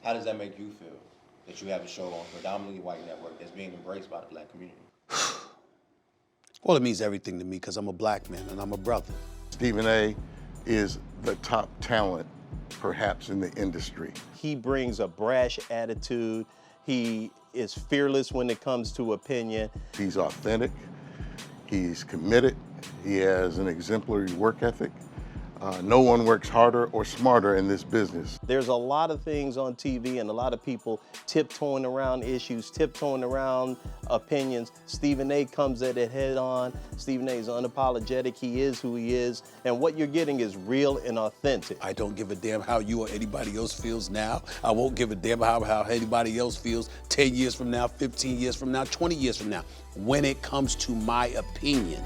How does that make you feel that you have a show on a predominantly white network that's being embraced by the black community? Well, it means everything to me because I'm a black man and I'm a brother. Stephen A. is the top talent, perhaps, in the industry. He brings a brash attitude. He is fearless when it comes to opinion. He's authentic. He's committed. He has an exemplary work ethic. No one works harder or smarter in this business. There's a lot of things on TV and a lot of people tiptoeing around issues, tiptoeing around opinions. Stephen A. comes at it head on. Stephen A. is unapologetic. He is who he is. And what you're getting is real and authentic. I don't give a damn how you or anybody else feels now. I won't give a damn how anybody else feels 10 years from now, 15 years from now, 20 years from now. When it comes to my opinion.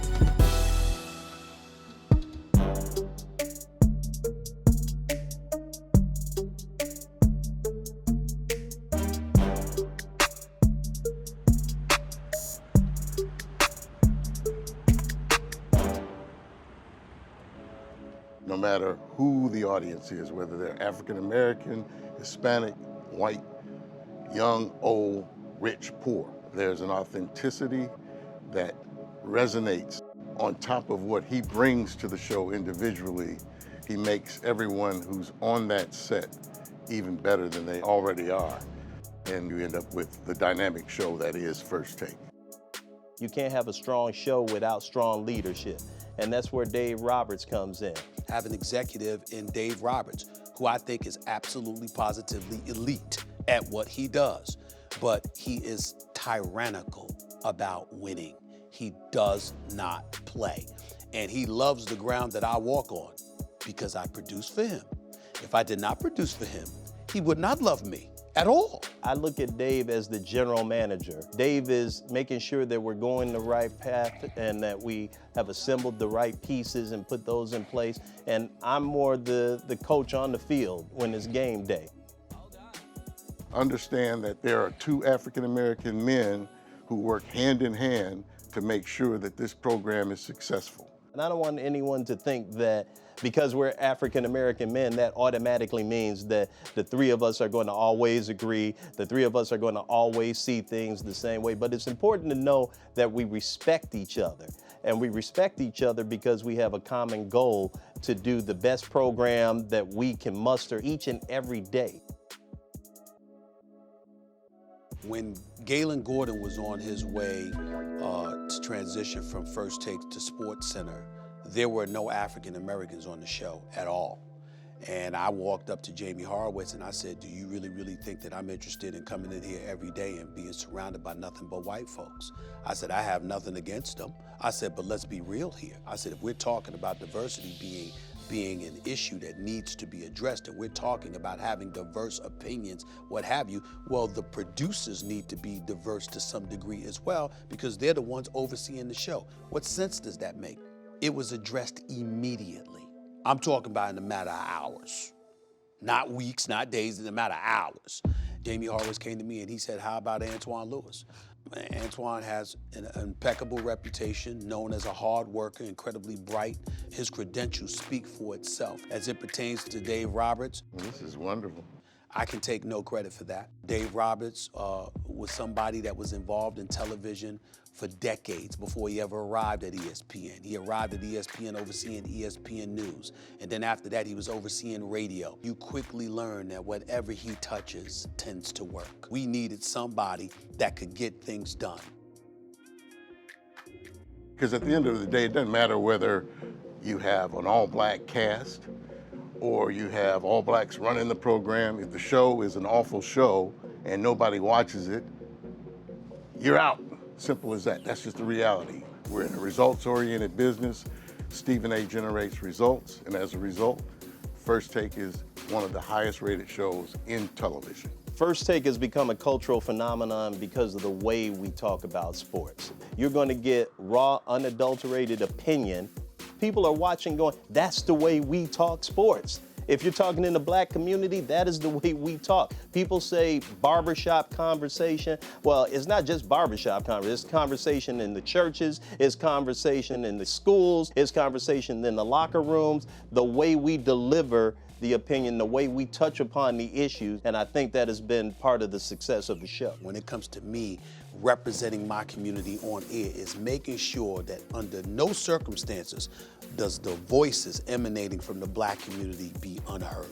No matter who the audience is, whether they're African American, Hispanic, white, young, old, rich, poor, there's an authenticity that resonates. On top of what he brings to the show individually, he makes everyone who's on that set even better than they already are. And you end up with the dynamic show that is First Take. You can't have a strong show without strong leadership. And that's where Dave Roberts comes in. Have an executive in Dave Roberts, who I think is absolutely positively elite at what he does. But he is tyrannical about winning. He does not play. And he loves the ground that I walk on because I produce for him. If I did not produce for him, he would not love me at all. I look at Dave as the general manager. Dave is making sure that we're going the right path and that we have assembled the right pieces and put those in place. And I'm more the coach on the field when it's game day. Understand that there are two African American men who work hand in hand to make sure that this program is successful. And I don't want anyone to think that because we're African American men, that automatically means that the three of us are going to always agree, the three of us are going to always see things the same way. But it's important to know that we respect each other. And we respect each other because we have a common goal to do the best program that we can muster each and every day. When Galen Gordon was on his way to transition from First Take to Sports Center, there were no African Americans on the show at all. And I walked up to Jamie Horowitz and I said, do you really think that I'm interested in coming in here every day and being surrounded by nothing but white folks? I said, I have nothing against them. I said, but let's be real here. I said, if we're talking about diversity being an issue that needs to be addressed, and we're talking about having diverse opinions, what have you, well, the producers need to be diverse to some degree as well, because they're the ones overseeing the show. What sense does that make? It was addressed immediately. I'm talking about in a matter of hours, not weeks, not days, in a matter of hours. Jamie Horowitz came to me and he said, how about Antoine Lewis? Antoine has an impeccable reputation, known as a hard worker, incredibly bright. His credentials speak for itself. As it pertains to Dave Roberts, This is wonderful. I can take no credit for that. Dave Roberts was somebody that was involved in television for decades before he ever arrived at ESPN. He arrived at ESPN overseeing ESPN News. And then after that, he was overseeing radio. You quickly learn that whatever he touches tends to work. We needed somebody that could get things done. Because at the end of the day, it doesn't matter whether you have an all-black cast or you have all blacks running the program. If the show is an awful show and nobody watches it, you're out. Simple as that. That's just the reality. We're in a results-oriented business. Stephen A. generates results, and as a result, First Take is one of the highest-rated shows in television. First Take has become a cultural phenomenon because of the way we talk about sports. You're going to get raw, unadulterated opinion. People are watching going, that's the way we talk sports. If you're talking in the black community, that is the way we talk. People say barbershop conversation. Well, it's not just barbershop conversation. It's conversation in the churches. It's conversation in the schools. It's conversation in the locker rooms. The way we deliver the opinion, the way we touch upon the issues, and I think that has been part of the success of the show. When it comes to me representing my community on air, is making sure that under no circumstances does the voices emanating from the black community be unheard.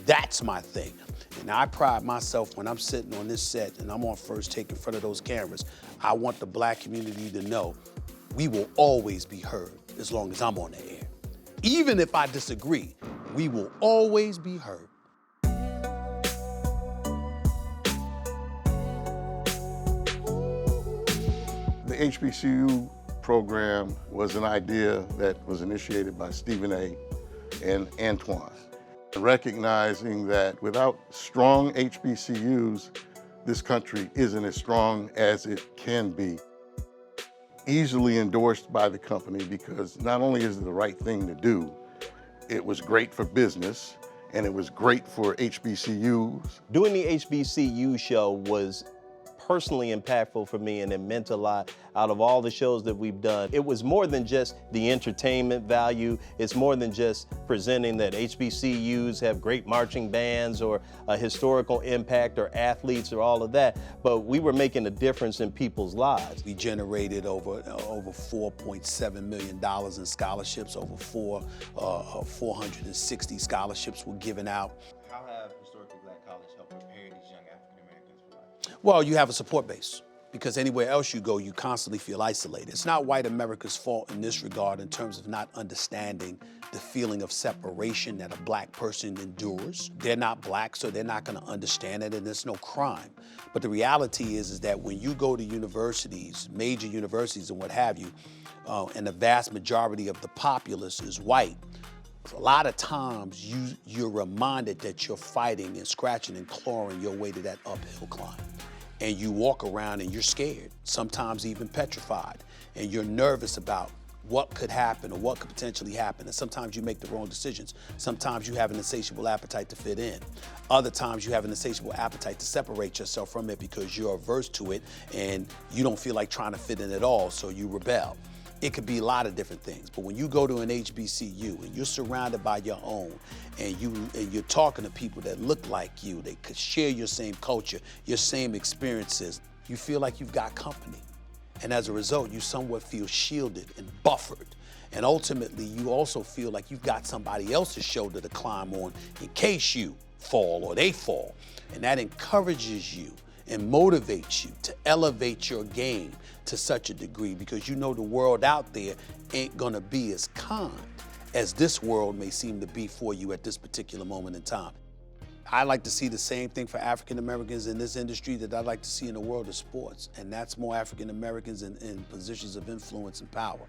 That's my thing. And I pride myself when I'm sitting on this set and I'm on First Take in front of those cameras. I want the black community to know we will always be heard as long as I'm on the air. Even if I disagree, we will always be heard. The HBCU program was an idea that was initiated by Stephen A. and Antoine, recognizing that without strong HBCUs, this country isn't as strong as it can be. Easily endorsed by the company because not only is it the right thing to do, it was great for business and it was great for HBCUs. Doing the HBCU show was personally impactful for me, and it meant a lot. Out of all the shows that we've done, it was more than just the entertainment value. It's more than just presenting that HBCUs have great marching bands or a historical impact or athletes or all of that, but we were making a difference in people's lives. We generated over $4.7 million in scholarships. Over 460 scholarships were given out. How have historically black colleges helped prepare these young African Americans for life? Well, you have a support base, because anywhere else you go, you constantly feel isolated. It's not white America's fault in this regard in terms of not understanding the feeling of separation that a black person endures. They're not black, so they're not gonna understand it, and there's no crime. But the reality is that when you go to universities, major universities and what have you, and the vast majority of the populace is white, a lot of times you're reminded that you're fighting and scratching and clawing your way to that uphill climb. And you walk around and you're scared, sometimes even petrified, and you're nervous about what could happen or what could potentially happen. And sometimes you make the wrong decisions. Sometimes you have an insatiable appetite to fit in. Other times you have an insatiable appetite to separate yourself from it because you're averse to it and you don't feel like trying to fit in at all, so you rebel. It could be a lot of different things, but when you go to an HBCU and you're surrounded by your own, and you're talking to people that look like you, they could share your same culture, your same experiences, you feel like you've got company. And as a result, you somewhat feel shielded and buffered. And ultimately, you also feel like you've got somebody else's shoulder to climb on in case you fall or they fall. And that encourages you and motivates you to elevate your game to such a degree, because you know the world out there ain't gonna be as kind as this world may seem to be for you at this particular moment in time. I like to see the same thing for African Americans in this industry that I'd like to see in the world of sports, and that's more African Americans in positions of influence and power,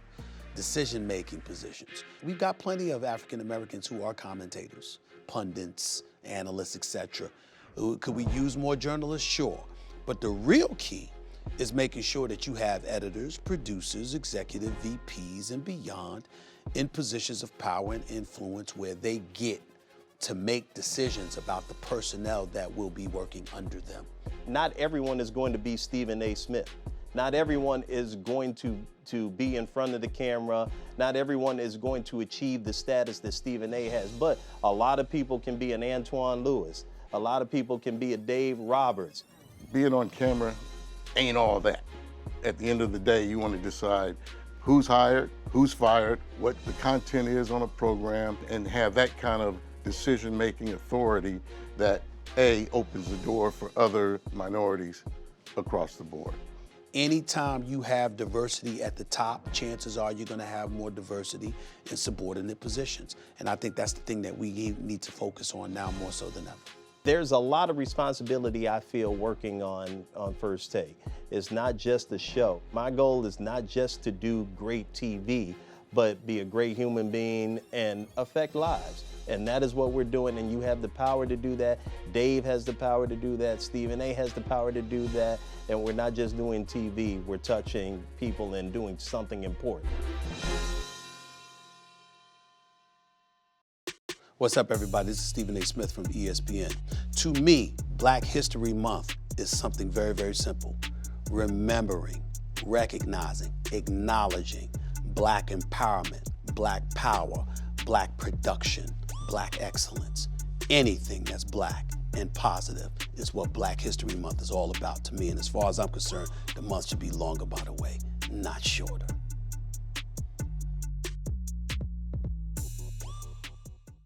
decision-making positions. We've got plenty of African Americans who are commentators, pundits, analysts, etc. Could we use more journalists? Sure. But the real key is making sure that you have editors, producers, executive VPs, and beyond in positions of power and influence where they get to make decisions about the personnel that will be working under them. Not everyone is going to be Stephen A. Smith. Not everyone is going to be in front of the camera. Not everyone is going to achieve the status that Stephen A. has, but a lot of people can be an Antoine Lewis. A lot of people can be a Dave Roberts. Being on camera ain't all that. At the end of the day, you want to decide who's hired, who's fired, what the content is on a program, and have that kind of decision-making authority that opens the door for other minorities across the board. Anytime you have diversity at the top, chances are you're gonna have more diversity in subordinate positions. And I think that's the thing that we need to focus on now more so than ever. There's a lot of responsibility I feel working on First Take. It's not just the show. My goal is not just to do great TV, but be a great human being and affect lives. And that is what we're doing, and you have the power to do that. Dave has the power to do that. Stephen A. has the power to do that. And we're not just doing TV, we're touching people and doing something important. What's up, everybody? This is Stephen A. Smith from ESPN. To me, Black History Month is something very, very simple. Remembering, recognizing, acknowledging Black empowerment, Black power, Black production, black excellence. Anything that's black and positive is what Black History Month is all about to me. And as far as I'm concerned, the month should be longer, by the way, not shorter.